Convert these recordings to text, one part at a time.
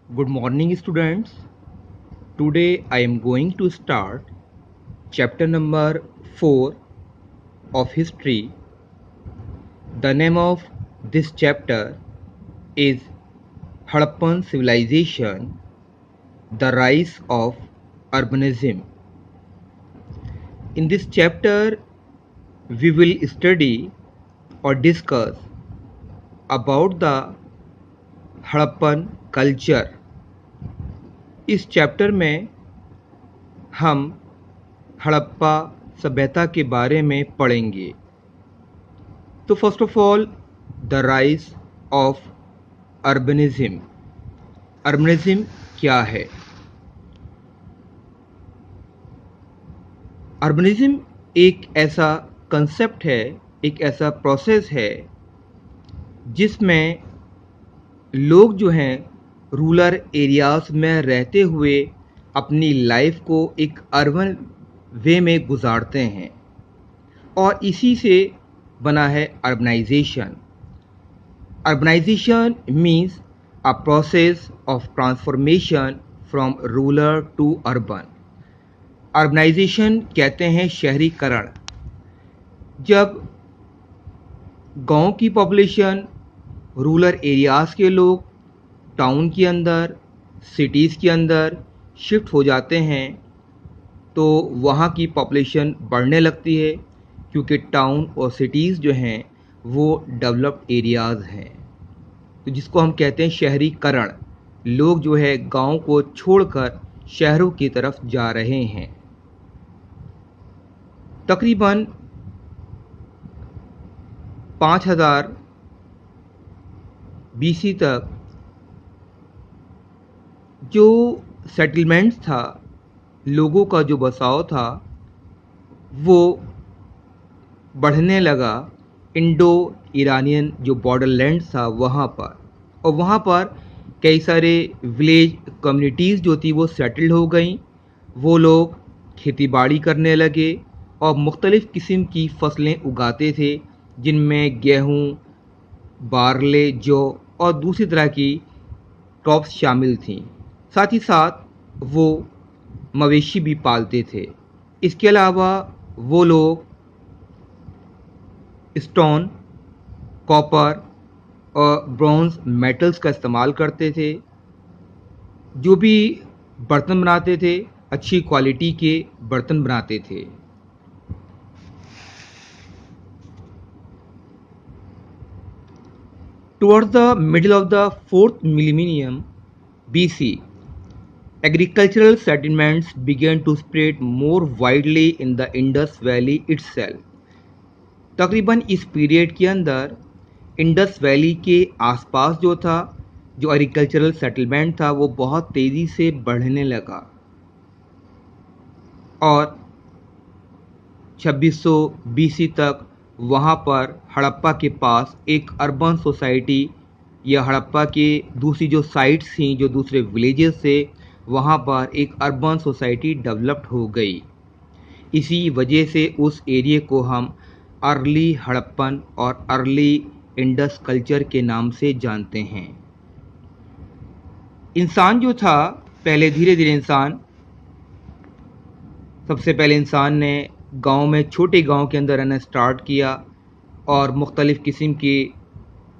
Good morning, students. Today I am going to start chapter number 4 of history. The name of this chapter is Harappan Civilization, the Rise of Urbanism. In this chapter, we will study or discuss about the Harappan culture. इस chapter में हम हड़प्पा सभ्यता के बारे में पढ़ेंगे। तो first of all the rise of urbanism. Urbanism क्या है? अर्बनिज्म एक ऐसा कंसेप्ट है, एक ऐसा प्रोसेस है जिसमें लोग जो हैं रूरल एरियाज में रहते हुए अपनी लाइफ को एक अर्बन वे में गुजारते हैं और इसी से बना है urbanisation. Urbanisation means a process of transformation from rural to urban. Urbanisation कहते हैं शहरीकरण। जब गांव की पॉपुलेशन, रूरल एरियाज़ के लोग टाउन के अंदर, सिटीज़ के अंदर शिफ्ट हो जाते हैं तो वहाँ की पॉपुलेशन बढ़ने लगती है, क्योंकि टाउन और सिटीज़ जो हैं वो डेवलप्ड एरियाज़ हैं। तो जिसको हम कहते हैं शहरीकरण। लोग जो है गांव को छोड़कर शहरों की तरफ जा रहे हैं। तकरीबन 5000 BC तक जो सेटलमेंट्स था, लोगों का जो बसाव था, वो बढ़ने लगा इंडो ईरानियन जो बॉर्डर लैंड था वहाँ पर। और वहाँ पर कई सारे विलेज कम्युनिटीज़ जो थी वो सेटल्ड हो गई। वो लोग खेती बाड़ी करने लगे और मुख्तलिफ़ किस्म की फसलें उगाते थे, जिनमें गेहूँ, बारले, जौ और दूसरी तरह की क्रॉप्स शामिल थीं। साथ ही साथ वो मवेशी भी पालते थे। इसके अलावा वो लोग स्टोन, कॉपर और ब्रॉन्ज मेटल्स का इस्तेमाल करते थे। जो भी बर्तन बनाते थे, अच्छी क्वालिटी के बर्तन बनाते थे। Towards the middle of the 4th millennium BC, agricultural settlements began to spread more widely in the Indus Valley itself. तकरीबन इस पीरियड के अंदर इंडस वैली के आसपास जो एग्रीकल्चरल सेटलमेंट था वो बहुत तेज़ी से बढ़ने लगा और 2600 BC तक वहाँ पर हड़प्पा के पास एक अर्बन सोसाइटी या हड़प्पा के दूसरी जो साइट्स थीं, जो दूसरे विलेजेस थे, वहाँ पर एक अर्बन सोसाइटी डेवलप्ड हो गई। इसी वजह से उस एरिया को हम अर्ली हड़प्पन और अर्ली इंडस कल्चर के नाम से जानते हैं। इंसान जो था, पहले धीरे धीरे सबसे पहले इंसान ने गांव में, छोटे गांव के अंदर रहना स्टार्ट किया और मुख्तलिफ़ किस्म के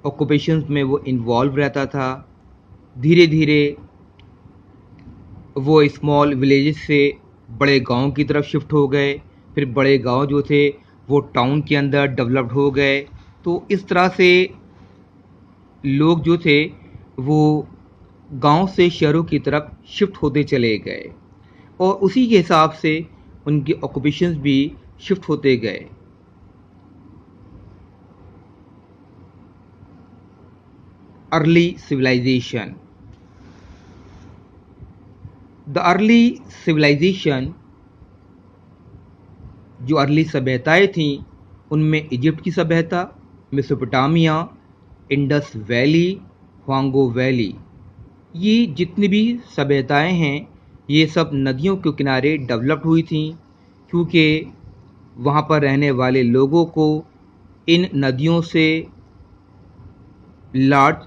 ऑक्यूपेशंस में वो इन्वॉल्व रहता था। धीरे धीरे वो स्मॉल विलेजेस से बड़े गांव की तरफ शिफ्ट हो गए। फिर बड़े गांव जो थे वो टाउन के अंदर डेवलप्ड हो गए। तो इस तरह से लोग जो थे वो गांव से शहरों की तरफ शिफ्ट होते चले गए और उसी के हिसाब से उनके ऑक्यूपेशंस भी शिफ्ट होते गए। Early civilisation. The early civilisation, जो अर्ली सभ्यताएं थीं, उनमें इजिप्ट की सभ्यता, Mesopotamia, Indus Valley, Hwang Ho Valley, ये जितनी भी सभ्यताएं हैं ये सब नदियों के किनारे डेवलप्ड हुई थीं, क्योंकि वहाँ पर रहने वाले लोगों को इन नदियों से लार्ज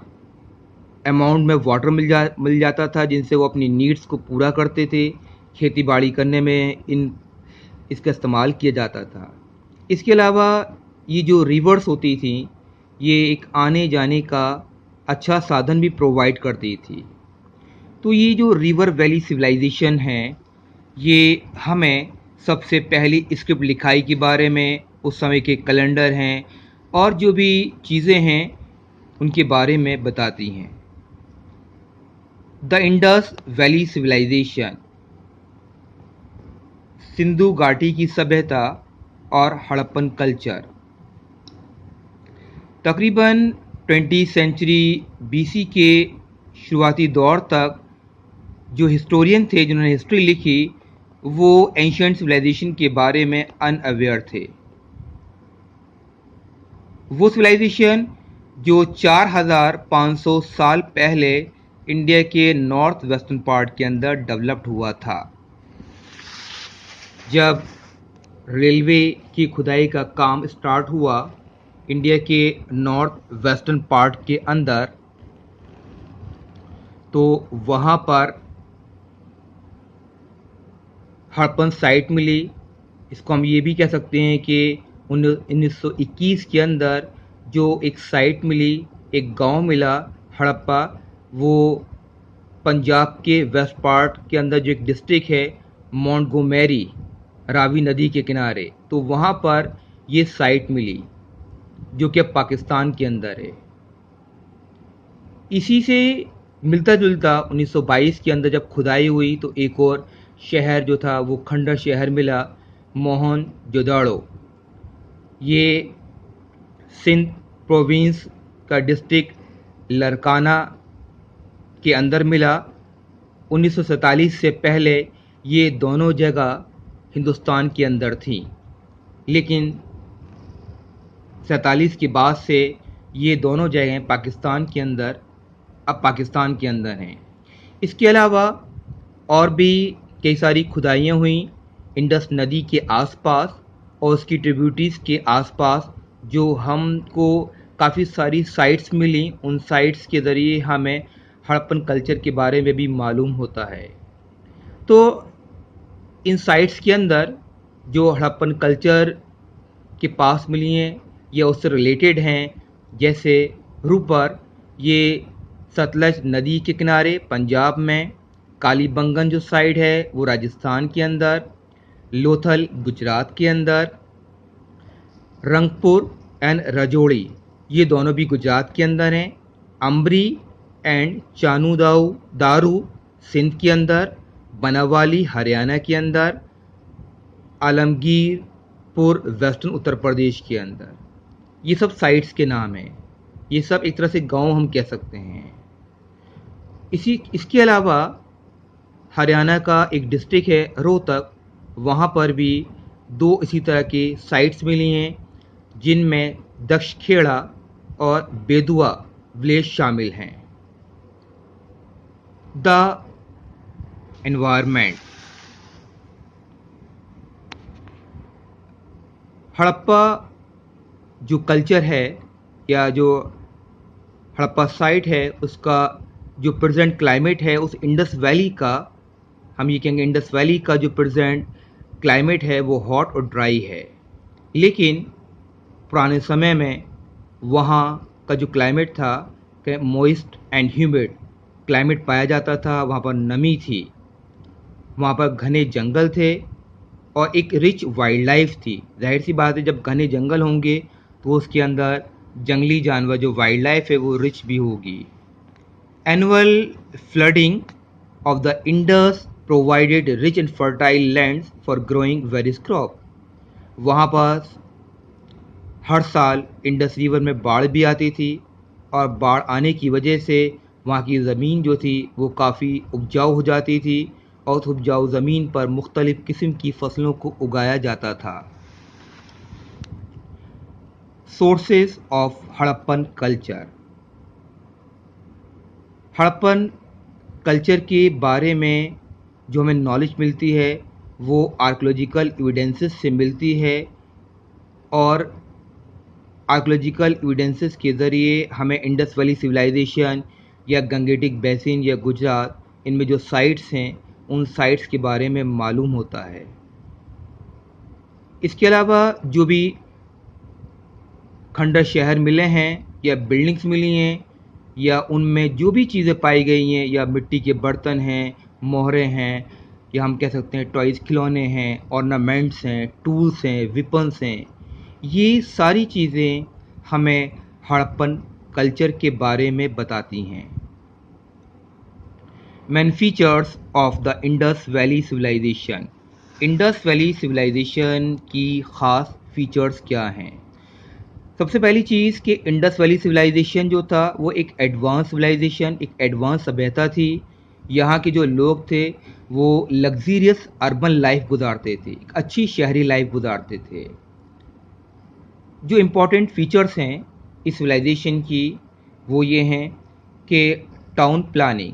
अमाउंट में वाटर मिल जाता था, जिनसे वो अपनी नीड्स को पूरा करते थे। खेती बाड़ी करने में इसका इस्तेमाल किया जाता था। इसके अलावा ये जो रिवर्स होती थी, ये एक आने जाने का अच्छा साधन भी प्रोवाइड करती थी। तो ये जो रिवर वैली सिविलाइजेशन है, ये हमें सबसे पहली स्क्रिप्ट लिखाई के बारे में, उस समय के कैलेंडर हैं और जो भी चीज़ें हैं उनके बारे में बताती हैं। The Indus Valley civilisation, Sindhu घाटी की सभ्यता और हड़प्पन कल्चर। तकरीबन 20वीं सेंचुरी बीसी के शुरुआती दौर तक जो हिस्टोरियन थे जिन्होंने हिस्ट्री लिखी, वो एंशिएंट सिविलाइजेशन के बारे में अनअवेयर थे। वो सिविलाइजेशन जो 4500 साल पहले इंडिया के नॉर्थ वेस्टर्न पार्ट के अंदर डेवलप्ड हुआ था। जब रेलवे की खुदाई का काम स्टार्ट हुआ इंडिया के नॉर्थ वेस्टर्न पार्ट के अंदर, तो वहाँ पर हड़प्पन साइट मिली। इसको हम ये भी कह सकते हैं कि 1921 के अंदर जो एक साइट मिली, एक गांव मिला हड़प्पा, वो पंजाब के वेस्ट पार्ट के अंदर जो एक डिस्ट्रिक्ट है मोंटगोमेरी, रावी नदी के किनारे, तो वहाँ पर ये साइट मिली जो कि अब पाकिस्तान के अंदर है। इसी से मिलता जुलता 1922 के अंदर जब खुदाई हुई तो एक और शहर जो था वो खंडर शहर मिला, मोहनजोदड़ो। ये सिंध प्रोविंस का डिस्ट्रिक्ट लरकाना के अंदर मिला। 1947 से पहले ये दोनों जगह हिंदुस्तान के अंदर थी, लेकिन 47 के बाद से ये दोनों जगहें पाकिस्तान के अंदर, अब पाकिस्तान के अंदर हैं। इसके अलावा और भी कई सारी खुदाइयाँ हुई इंडस नदी के आसपास और उसकी ट्रिब्यूटरीज के आसपास, जो हमको काफ़ी सारी साइट्स मिली। उन साइट्स के ज़रिए हमें हड़प्पन कल्चर के बारे में भी मालूम होता है। तो इन साइट्स के अंदर जो हड़प्पन कल्चर के पास मिली हैं या उससे रिलेटेड हैं, जैसे रूपर, ये सतलज नदी के किनारे पंजाब में, कालीबंगन जो साइड है वो राजस्थान के अंदर, लोथल गुजरात के अंदर, रंगपुर एंड रजौड़ी ये दोनों भी गुजरात के अंदर हैं, अम्बरी एंड दारू सिंध के अंदर, बनावाली हरियाणा के अंदर, आलमगीरपुर वेस्टर्न उत्तर प्रदेश के अंदर। ये सब साइट्स के नाम हैं। ये सब एक तरह से गांव हम कह सकते हैं। इसके अलावा हरियाणा का एक डिस्ट्रिक्ट है रोहतक, वहाँ पर भी दो इसी तरह के साइट्स मिली हैं, जिनमें दक्षखेड़ा और बेदुआ विलेज शामिल हैं। द एनवायरनमेंट, हड़प्पा जो कल्चर है या जो हड़प्पा साइट है, उसका जो प्रेजेंट क्लाइमेट है, उस इंडस वैली का, हम ये कहेंगे इंडस वैली का जो प्रेजेंट क्लाइमेट है वो हॉट और ड्राई है। लेकिन पुराने समय में वहाँ का जो क्लाइमेट था मॉइस्ट एंड ह्यूमिड क्लाइमेट पाया जाता था। वहाँ पर नमी थी, वहाँ पर घने जंगल थे और एक रिच वाइल्ड लाइफ थी। जाहिर सी बात है, जब घने जंगल होंगे तो उसके अंदर जंगली जानवर जो वाइल्ड लाइफ है वो रिच भी होगी। Annual flooding of the Indus provided rich and fertile lands for growing various crop. वहाँ पर हर साल इंडस रिवर में बाढ़ भी आती थी और बाढ़ आने की वजह से वहाँ की ज़मीन जो थी वो काफ़ी उपजाऊ हो जाती थी और उस उपजाऊ ज़मीन पर मुख्तलिफ़ किस्म की फसलों को उगाया जाता था। Sources of Harappan culture, Harappan culture के बारे में जो हमें नॉलेज मिलती है वो आर्कियोलॉजिकल एविडेंसेस से मिलती है और आर्कियोलॉजिकल एविडेंसेस के ज़रिए हमें इंडस वैली सिविलाइजेशन या गंगेटिक बेसिन या गुजरात, इनमें जो साइट्स हैं उन साइट्स के बारे में मालूम होता है। इसके अलावा जो भी खंडर शहर मिले हैं या बिल्डिंग्स मिली हैं या उनमें जो भी चीज़ें पाई गई हैं, या मिट्टी के बर्तन हैं, मोहरें हैं, या हम कह सकते हैं टॉयज़, खिलौने हैं, ऑर्नामेंट्स हैं, टूल्स हैं, वेपन्स हैं, ये सारी चीज़ें हमें हड़प्पन कल्चर के बारे में बताती हैं। Main features of the Indus Valley civilisation. Indus Valley civilisation की ख़ास फीचर्स क्या हैं? सबसे पहली चीज़ कि इंडस वैली सिविलाइजेशन जो था वो एक एडवांस सिविलाइजेशन, एक एडवांस सभ्यता थी। यहाँ के जो लोग थे वो लग्जीरियस अर्बन लाइफ गुजारते थे, एक अच्छी शहरी लाइफ गुजारते थे। जो इम्पोर्टेंट फीचर्स हैं इस सिविलाइजेशन की वो ये हैं कि टाउन प्लानिंग,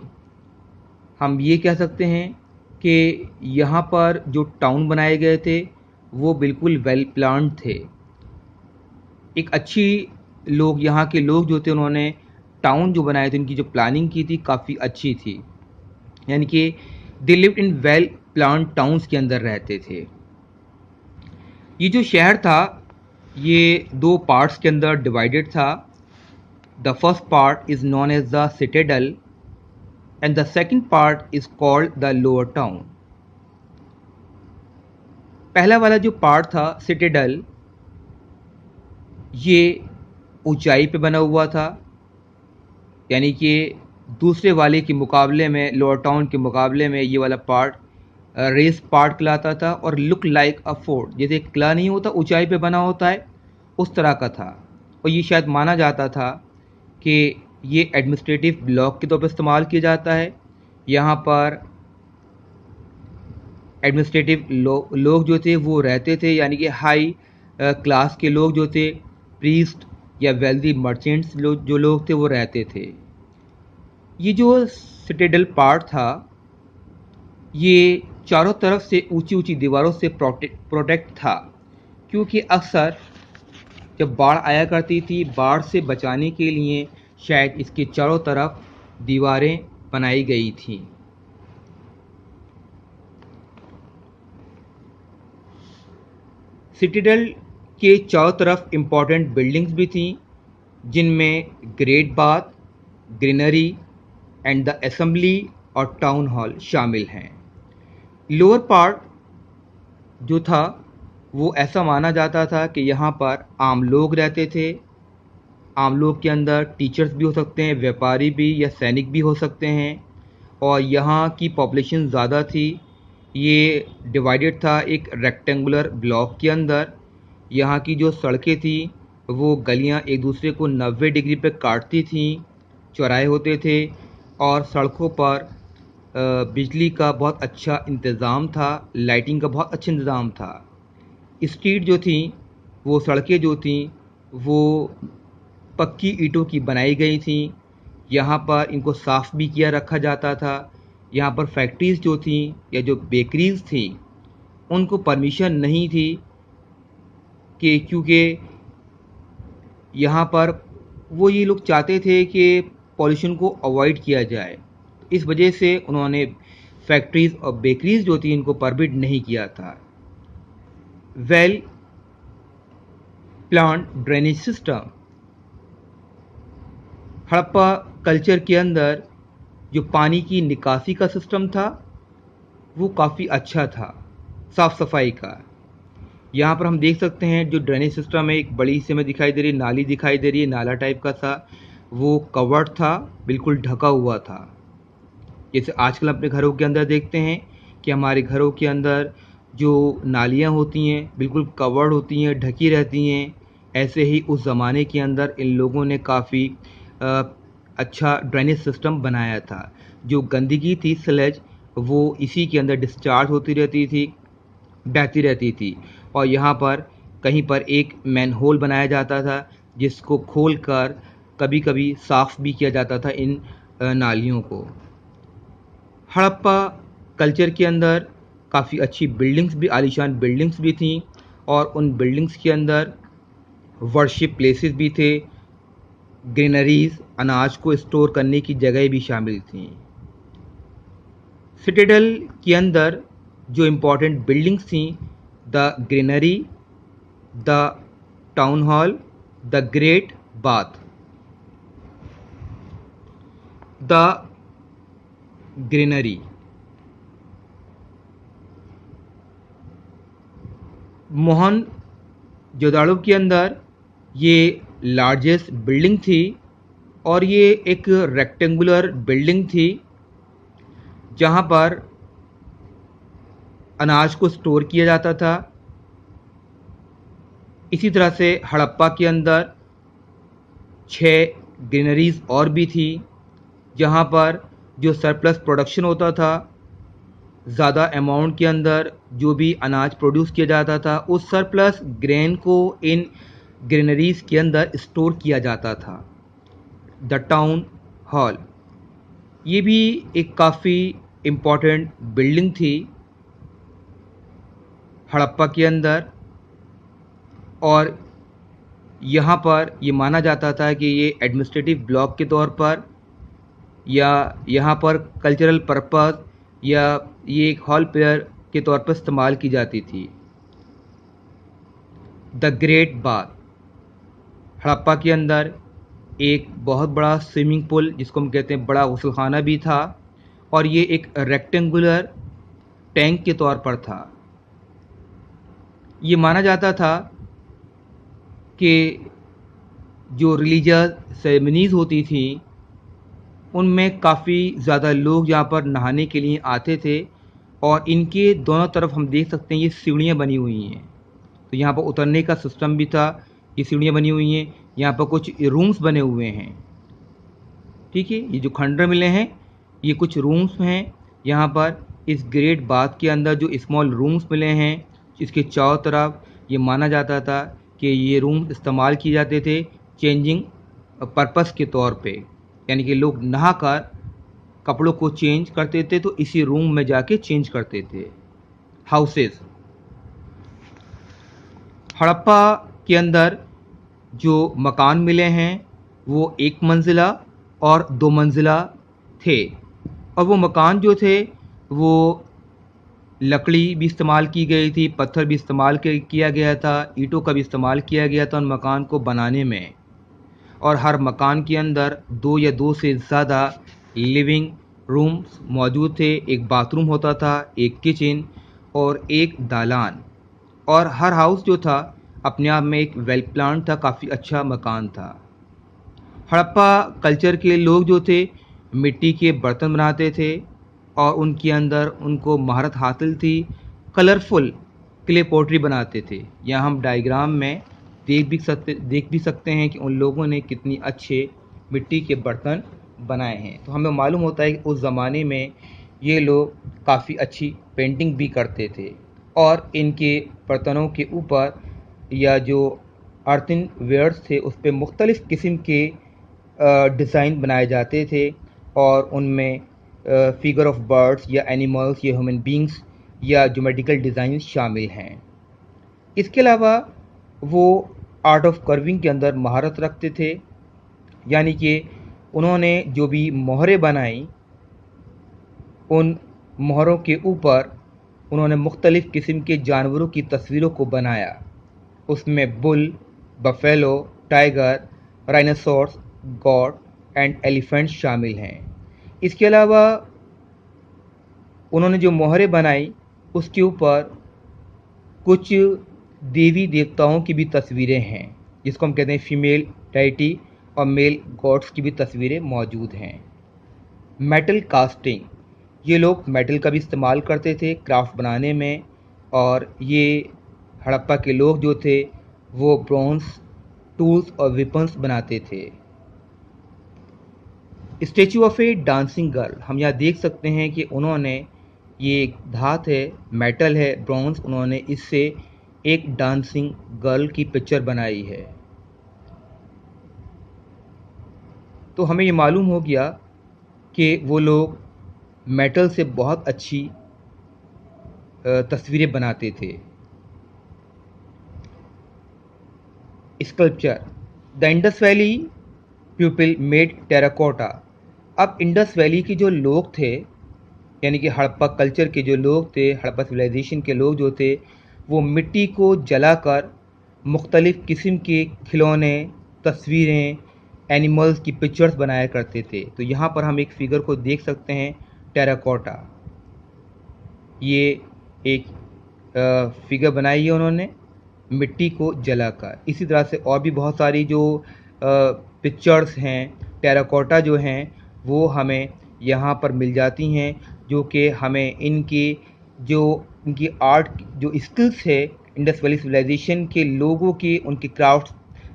हम ये कह सकते हैं कि यहाँ पर जो टाउन बनाए गए थे वो बिल्कुल वेल प्लान्ड थे। एक अच्छी लोग, यहाँ के लोग जो थे उन्होंने टाउन जो बनाए थे उनकी जो प्लानिंग की थी काफ़ी अच्छी थी, यानी कि they lived in well planned towns के अंदर रहते थे। ये जो शहर था ये दो पार्ट्स के अंदर डिवाइडेड था। The first part is known as the citadel and the second part is called the lower town. पहला वाला जो पार्ट था सिटेडल, ये ऊंचाई पे बना हुआ था, यानी कि दूसरे वाले के मुकाबले में, लोअर टाउन के मुकाबले में ये वाला पार्ट रेस पार्ट कहलाता था और लुक लाइक अ फोर्ट, जैसे किला नहीं होता ऊंचाई पे बना होता है उस तरह का था। और ये शायद माना जाता था कि ये एडमिनिस्ट्रेटिव ब्लॉक के तौर पर इस्तेमाल किया जाता है। यहाँ पर एडमिनिस्ट्रेटिव लोग जो थे वो रहते थे, यानी कि हाई क्लास के लोग जो थे, प्रीस्ट या वेल्दी मर्चेंट्स जो लोग थे वो रहते थे। ये जो सिटेडल पार्ट था ये चारों तरफ से ऊंची ऊंची दीवारों से प्रोटेक्ट था, क्योंकि अक्सर जब बाढ़ आया करती थी, बाढ़ से बचाने के लिए शायद इसके चारों तरफ दीवारें बनाई गई थीं। सिटेडल के चारों तरफ इम्पॉर्टेंट बिल्डिंग्स भी थीं, जिनमें great bath, greenery and the assembly और टाउन हॉल शामिल हैं। लोअर पार्ट जो था वो ऐसा माना जाता था कि यहाँ पर आम लोग रहते थे। आम लोग के अंदर टीचर्स भी हो सकते हैं, व्यापारी भी या सैनिक भी हो सकते हैं, और यहाँ की पॉपुलेशन ज़्यादा थी। ये डिवाइडेड था एक रेक्टेंगुलर ब्लॉक के अंदर। यहाँ की जो सड़कें थी वो गलियाँ एक दूसरे को 90 डिग्री पे काटती थीं, चौराहे होते थे और सड़कों पर बिजली का बहुत अच्छा इंतज़ाम था, लाइटिंग का बहुत अच्छा इंतज़ाम था। स्ट्रीट जो थी, वो सड़कें जो थीं वो पक्की ईंटों की बनाई गई थीं। यहाँ पर इनको साफ़ भी किया रखा जाता था। यहाँ पर फैक्ट्रीज़ जो थीं या जो बेकरीज़ थीं उनको परमिशन नहीं थी कि, क्योंकि यहाँ पर वो ये लोग चाहते थे कि पॉल्यूशन को अवॉइड किया जाए, इस वजह से उन्होंने फैक्ट्रीज़ और बेकरीज़ जो थी इनको परमिट नहीं किया था। Well planned drainage system, Harappa culture के अंदर जो पानी की निकासी का सिस्टम था वो काफ़ी अच्छा था, साफ़ सफाई का। यहाँ पर हम देख सकते हैं जो ड्रेनेज सिस्टम है, एक बड़ी सी हमें दिखाई दे रही है, नाली दिखाई दे रही है, नाला टाइप का था, वो कवर्ड था, बिल्कुल ढका हुआ था। जैसे आजकल अपने घरों के अंदर देखते हैं कि हमारे घरों के अंदर जो नालियाँ होती हैं बिल्कुल कवर्ड होती हैं, ढकी रहती हैं। ऐसे ही उस ज़माने के अंदर इन लोगों ने काफ़ी अच्छा ड्रेनेज सिस्टम बनाया था। जो गंदगी थी स्लज वो इसी के अंदर डिस्चार्ज होती रहती थी, बहती रहती थी, और यहाँ पर कहीं पर एक मैन होल बनाया जाता था जिसको खोलकर कभी कभी साफ़ भी किया जाता था इन नालियों को। हड़प्पा कल्चर के अंदर काफ़ी अच्छी बिल्डिंग्स भी, आलीशान बिल्डिंग्स भी थीं, और उन बिल्डिंग्स के अंदर वर्शिप प्लेसेस भी थे, ग्रेनरीज, अनाज को स्टोर करने की जगह भी शामिल थीं। सिटाडेल के अंदर जो इम्पोर्टेंट बिल्डिंग्स थीं, the granary, the town hall, the great bath. The granary Mohenjodaro के अंदर ये लार्जेस्ट बिल्डिंग थी और ये एक रेक्टेंगुलर बिल्डिंग थी जहाँ पर अनाज को स्टोर किया जाता था। इसी तरह से हड़प्पा के अंदर 6 ग्रेनरीज और भी थी जहाँ पर जो सरप्लस प्रोडक्शन होता था, ज़्यादा अमाउंट के अंदर जो भी अनाज प्रोड्यूस किया जाता था, उस सरप्लस ग्रेन को इन ग्रेनरीज के अंदर स्टोर किया जाता था। द टाउन हॉल, ये भी एक काफ़ी इम्पॉर्टेंट बिल्डिंग थी हड़प्पा के अंदर, और यहाँ पर ये माना जाता था कि ये एडमिनिस्ट्रेटिव ब्लॉक के तौर पर या यहाँ पर कल्चरल पर्पस या ये एक हॉल प्लेयर के तौर पर इस्तेमाल की जाती थी। द ग्रेट बाथ, हड़प्पा के अंदर एक बहुत बड़ा स्विमिंग पूल जिसको हम कहते हैं बड़ा गुसलखाना भी था, और ये एक रेक्टेंगुलर टैंक के तौर पर था। ये माना जाता था कि जो रिलीजियस सेरेमनीज़ होती थी उनमें काफ़ी ज़्यादा लोग यहाँ पर नहाने के लिए आते थे, और इनके दोनों तरफ हम देख सकते हैं ये सीढ़ियाँ बनी हुई हैं। तो यहाँ पर उतरने का सिस्टम भी था, ये सीढ़ियाँ बनी हुई हैं, यहाँ पर कुछ रूम्स बने हुए हैं। ठीक है, ये जो खंडर मिले हैं ये कुछ रूम्स हैं। यहाँ पर इस ग्रेट बाथ के अंदर जो स्मॉल रूम्स मिले हैं, इसके चारों तरफ ये माना जाता था कि ये रूम इस्तेमाल किए जाते थे चेंजिंग पर्पस के तौर पे, यानी कि लोग नहाकर कपड़ों को चेंज करते थे तो इसी रूम में जाके चेंज करते थे। हाउसेस, हड़प्पा के अंदर जो मकान मिले हैं वो 1 मंजिला और 2 मंजिला थे, और वो मकान जो थे वो लकड़ी भी इस्तेमाल की गई थी, पत्थर भी इस्तेमाल किया गया था, ईंटों का भी इस्तेमाल किया गया था उन मकान को बनाने में। और हर मकान के अंदर 2 या 2 से ज़्यादा लिविंग रूम्स मौजूद थे। एक बाथरूम होता था, एक किचन और एक दालान, और हर हाउस जो था अपने आप में एक वेल प्लान था, काफ़ी अच्छा मकान था। हड़प्पा कल्चर के लोग जो थे मिट्टी के बर्तन बनाते थे और उनके अंदर उनको महारत हासिल थी, कलरफुल क्ले पॉटरी बनाते थे। यहाँ हम डायग्राम में देख भी सकते हैं कि उन लोगों ने कितनी अच्छे मिट्टी के बर्तन बनाए हैं। तो हमें मालूम होता है कि उस ज़माने में ये लोग काफ़ी अच्छी पेंटिंग भी करते थे, और इनके बर्तनों के ऊपर या जो अर्थिन वेयर्स थे उस पर मुख्तलिफ़ किस्म के डिज़ाइन बनाए जाते थे, और उनमें फिगर ऑफ बर्ड्स या एनिमल्स या ह्यूमन बींग्स या ज्योमेट्रिकल डिज़ाइन शामिल हैं। इसके अलावा वो आर्ट ऑफ कर्विंग के अंदर महारत रखते थे, यानी कि उन्होंने जो भी मोहरें बनाई उन मोहरों के ऊपर उन्होंने मुख्तलिफ़ किस्म के जानवरों की तस्वीरों को बनाया। उसमें bull, buffalo, tiger, rhinoceros, God and elephant शामिल हैं। इसके अलावा उन्होंने जो मोहरें बनाई उसके ऊपर कुछ देवी देवताओं की भी तस्वीरें हैं, जिसको हम कहते हैं फीमेल डाइटी, और मेल गॉड्स की भी तस्वीरें मौजूद हैं। मेटल कास्टिंग, ये लोग मेटल का भी इस्तेमाल करते थे क्राफ्ट बनाने में, और ये हड़प्पा के लोग जो थे वो ब्रॉन्ज टूल्स और वेपन्स बनाते थे। Statue of A dancing girl, हम यहाँ देख सकते हैं कि उन्होंने ये एक धात है, मेटल है, ब्रॉन्ज, उन्होंने इससे एक डांसिंग गर्ल की पिक्चर बनाई है। तो हमें ये मालूम हो गया कि वो लोग मेटल से बहुत अच्छी तस्वीरें बनाते थे। Sculpture, the Indus valley people made terracotta. अब इंडस वैली के जो लोग थे, यानी कि हड़प्पा कल्चर के जो लोग थे, हड़प्पा सिविलाइजेशन के लोग जो थे, वो मिट्टी को जलाकर मुख्तलिफ़ किस्म के खिलौने, तस्वीरें, एनिमल्स की पिक्चर्स बनाया करते थे। तो यहाँ पर हम एक फिगर को देख सकते हैं, टेराकोटा। ये एक फिगर बनाई है उन्होंने मिट्टी को जलाकर। इसी तरह से और भी बहुत सारी जो पिक्चर्स हैं टेराकोटा जो हैं वो हमें यहाँ पर मिल जाती हैं, जो कि हमें इनकी आर्ट जो स्किल्स है इंडस वैली सिविलाइजेशन के लोगों की, उनके क्राफ्ट,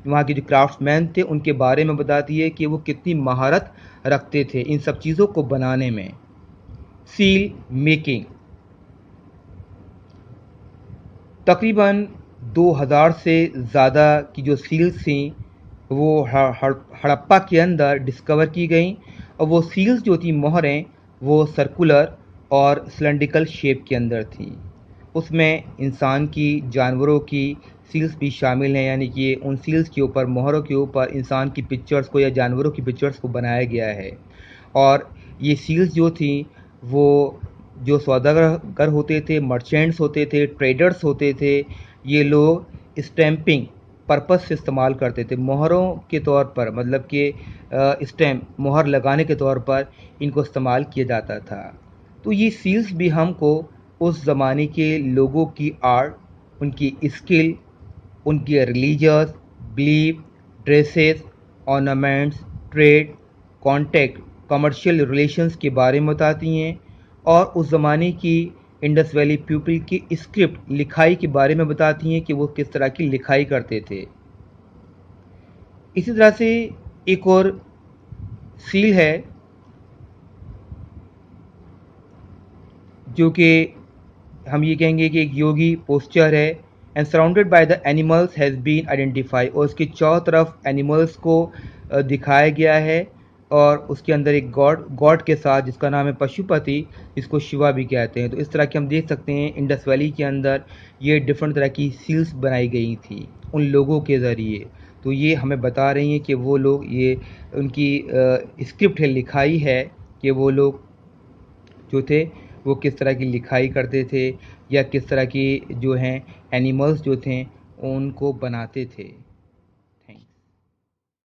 वहाँ के जो क्राफ्ट्समैन थे उनके बारे में बताती है कि वो कितनी महारत रखते थे इन सब चीज़ों को बनाने में। सील मेकिंग, तकरीबन 2000 से ज़्यादा की जो सील्स थी वो हड़प्पा के अंदर डिस्कवर की गई, और वो सील्स जो थी, मोहरें, वो सर्कुलर और सिलेंड्रिकल शेप के अंदर थी। उसमें इंसान की, जानवरों की सील्स भी शामिल हैं, यानी कि उन सील्स के ऊपर, मोहरों के ऊपर इंसान की पिक्चर्स को या जानवरों की पिक्चर्स को बनाया गया है। और ये सील्स जो थी वो जो सौदागर होते थे, मर्चेंट्स होते थे, ट्रेडर्स होते थे, ये लोग स्टैंपिंग पर्पस से इस्तेमाल करते थे, मोहरों के तौर पर, मतलब कि स्टैम्प, मोहर लगाने के तौर पर इनको इस्तेमाल किया जाता था। तो ये सील्स भी हमको उस ज़माने के लोगों की आर्ट, उनकी स्किल, उनकी religious belief, dresses, ornaments, trade, contact, commercial relations के बारे में बताती हैं, और उस ज़माने की इंडस वैली पीपल की स्क्रिप्ट, लिखाई के बारे में बताती हैं कि वो किस तरह की लिखाई करते थे। इसी तरह से एक और सील है जो कि हम ये कहेंगे कि एक योगी पोस्चर है, and surrounded by the animals has been identify, और उसके चारों तरफ एनिमल्स को दिखाया गया है, और उसके अंदर एक गॉड के साथ, जिसका नाम है पशुपति, जिसको शिवा भी कहते हैं। तो इस तरह के हम देख सकते हैं इंडस वैली के अंदर ये डिफरेंट तरह की सील्स बनाई गई थी उन लोगों के ज़रिए। तो ये हमें बता रही हैं कि वो लोग, ये उनकी स्क्रिप्ट है, लिखाई है, कि वो लोग जो थे वो किस तरह की लिखाई करते थे, या किस तरह की जो हैं एनिमल्स जो थे उनको बनाते थे।